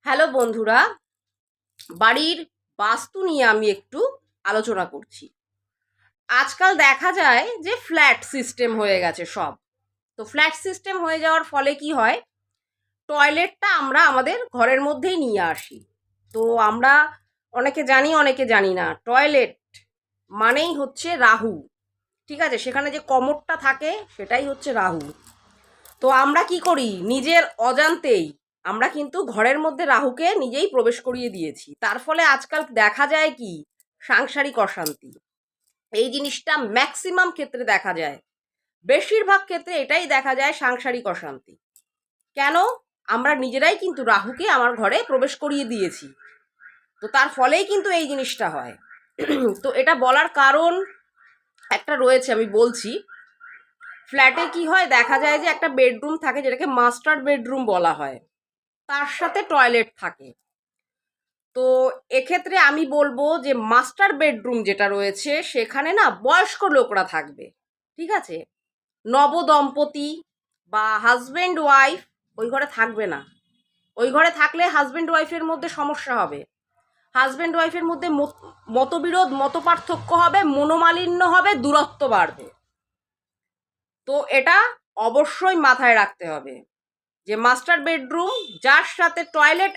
Hello বন্ধুরা, বাড়ির বাস্তু নিয়ে আমি একটু আলোচনা করছি। আজকাল দেখা যায় যে ফ্ল্যাট সিস্টেম হয়ে গেছে সব। তো ফ্ল্যাট সিস্টেম হয়ে যাওয়ার ফলে কি হয়, টয়লেটটা আমরা আমাদের ঘরের মধ্যেই নিয়ে আসি। তো আমরা অনেকে জানি অনেকে জানি না, টয়লেট মানেই হচ্ছে রাহু। ঠিক আছে, সেখানে যে কমোডটা থাকে সেটাই হচ্ছে রাহু। তো আমরা কি করি, নিজের অজান্তেই আমরা কিন্তু ঘরের মধ্যে রাহুকে নিজেই প্রবেশ করিয়ে দিয়েছি। তার ফলে আজকাল দেখা যায় কি, সাংসারিক অশান্তি। এই জিনিসটা ম্যাক্সিমাম ক্ষেত্রে দেখা যায়, বেশিরভাগ ক্ষেত্রে এটাই দেখা যায়, সাংসারিক অশান্তি। কেন? আমরা নিজেরাই কিন্তু রাহুকে আমার ঘরে প্রবেশ করিয়ে দিয়েছি। তো তার ফলেই কিন্তু এই জিনিসটা হয়। তো এটা বলার কারণ একটা রয়েছে, আমি বলছি। ফ্ল্যাটে কি হয়, দেখা যায় যে একটা বেডরুম থাকে যেটাকে মাস্টার বেডরুম বলা হয়, তার সাথে টয়লেট থাকে। তো এক্ষেত্রে আমি বলবো যে মাস্টার বেডরুম যেটা রয়েছে সেখানে না বয়স্ক লোকরা থাকবে। ঠিক আছে, নবদম্পতি বা হাজবেন্ড ওয়াইফ ওই ঘরে থাকবে না। ওই ঘরে থাকলে হাজবেন্ড ওয়াইফের মধ্যে সমস্যা হবে, হাজবেন্ড ওয়াইফের মধ্যে মতবিরোধ, মতপার্থক্য হবে, মনোমালিন্য হবে, দূরত্ব বাড়বে। তো এটা অবশ্যই মাথায় রাখতে হবে যে মাস্টার বেডরুম যার সাথে টয়লেট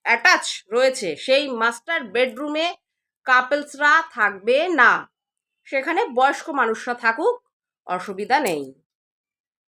অ্যাটাচ রয়েছে সেই মাস্টার বেডরুমে কাপলসরা থাকবে না। সেখানে বয়স্ক মানুষরা থাকুক, অসুবিধা নেই।